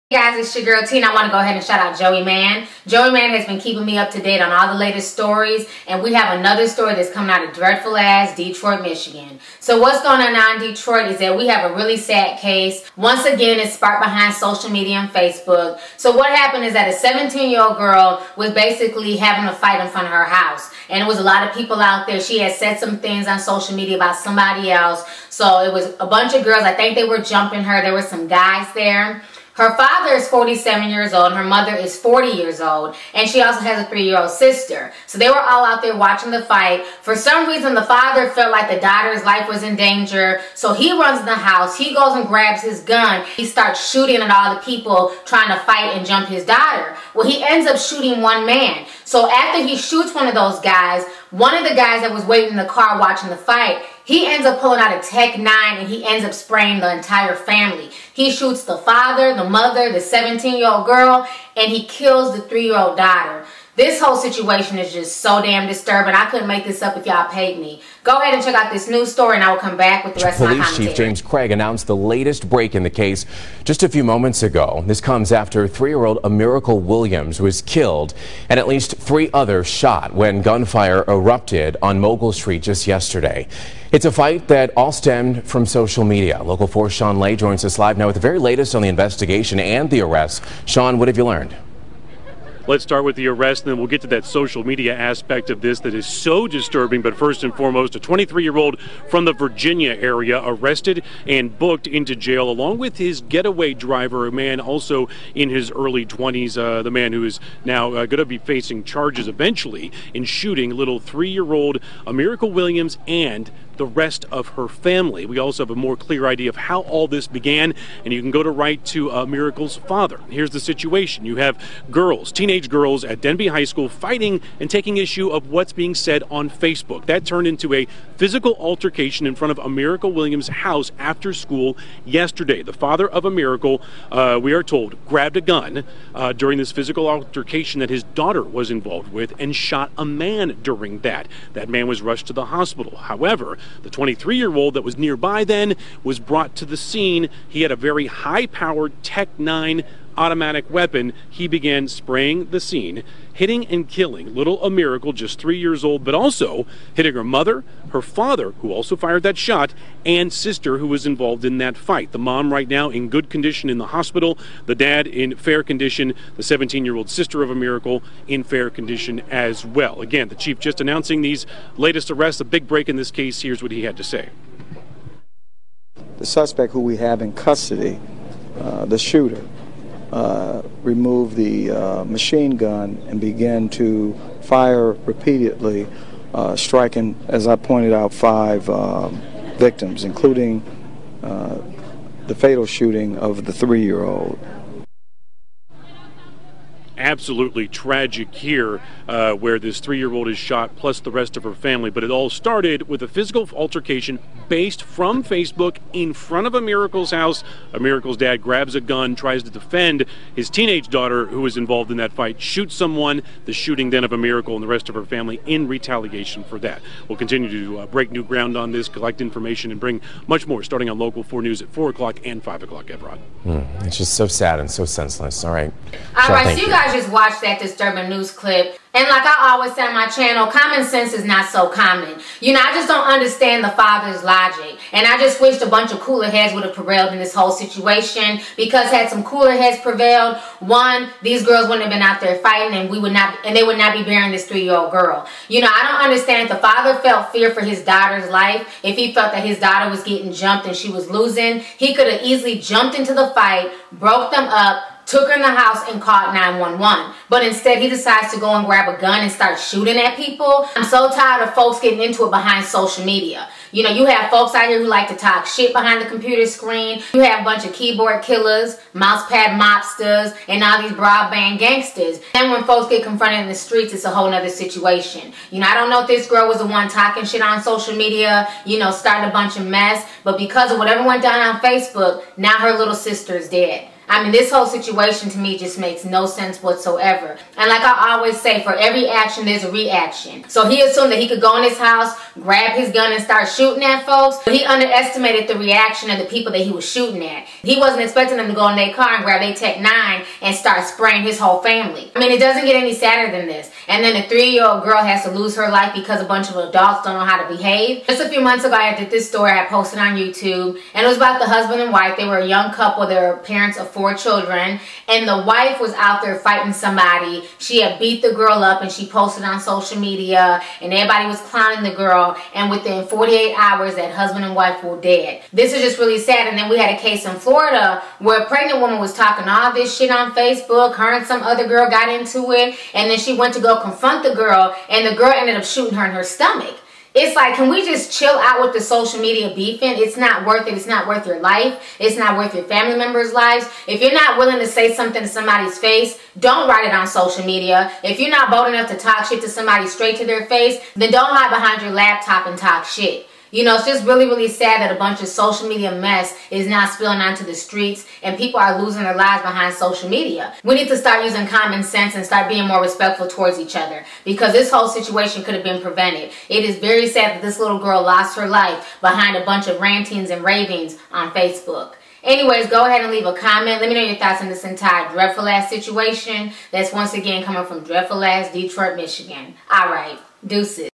Hey guys, it's your girl Tina. I want to go ahead and shout out Joey Man. Joey Man has been keeping me up to date on all the latest stories, and we have another story that's coming out of dreadful ass Detroit, Michigan. So what's going on now in Detroit is that we have a really sad case. Once again, it's sparked behind social media and Facebook. So what happened is that a 17-year-old girl was basically having a fight in front of her house, and it was a lot of people out there. She had said some things on social media about somebody else. So it was a bunch of girls. I think they were jumping her. There were some guys there. Her father is 47 years old, her mother is 40 years old, and she also has a 3-year-old sister. So they were all out there watching the fight. For some reason, the father felt like the daughter's life was in danger, so he runs in the house, he goes and grabs his gun, he starts shooting at all the people trying to fight and jump his daughter. Well, he ends up shooting one man. So after he shoots one of those guys, one of the guys that was waiting in the car watching the fight, he ends up pulling out a Tech 9 and he ends up spraying the entire family. He shoots the father, the mother, the 17-year-old girl, and he kills the 3-year-old daughter. This whole situation is just so damn disturbing. I couldn't make this up if y'all paid me. Go ahead and check out this news story and I will come back with the rest of my commentary. Police Chief James Craig announced the latest break in the case just a few moments ago. This comes after 3-year-old Amiracle Williams was killed and at least 3 others shot when gunfire erupted on Mogul Street just yesterday. It's a fight that all stemmed from social media. Local 4's Sean Lay joins us live now with the very latest on the investigation and the arrest. Sean, what have you learned? Let's start with the arrest, and then we'll get to that social media aspect of this that is so disturbing. But first and foremost, a 23-year-old from the Virginia area arrested and booked into jail, along with his getaway driver, a man also in his early 20s, the man who is now going to be facing charges eventually in shooting little 3-year-old Amiracle Williams and the rest of her family. We also have a more clear idea of how all this began, and you can go right to Amiracle's father. Here's the situation. You have girls, teenage girls at Denby High School fighting and taking issue of what's being said on Facebook. That turned into a physical altercation in front of Amiracle Williams' house after school yesterday. The father of Amiracle, we are told, grabbed a gun during this physical altercation that his daughter was involved with and shot a man during that. That man was rushed to the hospital. However, the 23-year-old that was nearby then was brought to the scene. He had a very high-powered Tech 9 automatic weapon. He began spraying the scene, hitting and killing little Amiracle, just 3 years old, but also hitting her mother, her father, who also fired that shot, and sister, who was involved in that fight. The mom right now in good condition in the hospital, the dad in fair condition, the 17-year-old sister of Amiracle in fair condition as well. Again, the chief just announcing these latest arrests, a big break in this case. Here's what he had to say. The suspect who we have in custody, the shooter, removed the machine gun and began to fire repeatedly, striking, as I pointed out, 5 victims, including the fatal shooting of the 3-year-old. Absolutely tragic here, where this 3-year-old is shot, plus the rest of her family. But it all started with a physical altercation based from Facebook in front of Amiracle's house. Amiracle's dad grabs a gun, tries to defend his teenage daughter, who was involved in that fight, shoots someone. The shooting then of Amiracle and the rest of her family in retaliation for that. We'll continue to break new ground on this, collect information, and bring much more starting on Local 4 News at 4 o'clock and 5 o'clock, Evrod. It's just so sad and so senseless. All right. All right, so you guys just watched that disturbing news clip. And like I always say on my channel, common sense is not so common. You know, I just don't understand the father's logic. And I just wished a bunch of cooler heads would have prevailed in this whole situation, because had some cooler heads prevailed, one, these girls wouldn't have been out there fighting, and they would not be bearing this 3-year-old girl. You know, I don't understand if the father felt fear for his daughter's life. If he felt that his daughter was getting jumped and she was losing, he could have easily jumped into the fight, broke them up, took her in the house and called 911. But instead, he decides to go and grab a gun and start shooting at people. I'm so tired of folks getting into it behind social media. You know, you have folks out here who like to talk shit behind the computer screen. You have a bunch of keyboard killers, mousepad mobsters, and all these broadband gangsters. And when folks get confronted in the streets, it's a whole nother situation. You know, I don't know if this girl was the one talking shit on social media, you know, starting a bunch of mess. But because of whatever went down on Facebook, now her little sister is dead. I mean, this whole situation to me just makes no sense whatsoever. And like I always say, for every action, there's a reaction. So he assumed that he could go in his house, grab his gun, and start shooting at folks. But he underestimated the reaction of the people that he was shooting at. He wasn't expecting them to go in their car and grab their Tech-9 and start spraying his whole family. I mean, it doesn't get any sadder than this. And then a 3-year-old girl has to lose her life because a bunch of adults don't know how to behave. Just a few months ago, I did this story I posted on YouTube, and it was about the husband and wife. They were a young couple. They were parents of 4 children, and the wife was out there fighting somebody. She had beat the girl up, and she posted on social media, and everybody was clowning the girl, and within 48 hours, that husband and wife were dead. This is just really sad. And then we had a case in Florida where a pregnant woman was talking all this shit on Facebook. Her and some other girl got into it, and then she went to go confront the girl, and the girl ended up shooting her in her stomach. It's like, can we just chill out with the social media beefing? It's not worth it. It's not worth your life. It's not worth your family members' lives. If you're not willing to say something to somebody's face, don't write it on social media. If you're not bold enough to talk shit to somebody straight to their face, then don't hide behind your laptop and talk shit. You know, it's just really, really sad that a bunch of social media mess is not spilling onto the streets and people are losing their lives behind social media. We need to start using common sense and start being more respectful towards each other, because this whole situation could have been prevented. It is very sad that this little girl lost her life behind a bunch of rantings and ravings on Facebook. Anyways, go ahead and leave a comment. Let me know your thoughts on this entire dreadful ass situation. That's once again coming from dreadful ass Detroit, Michigan. Alright, deuces.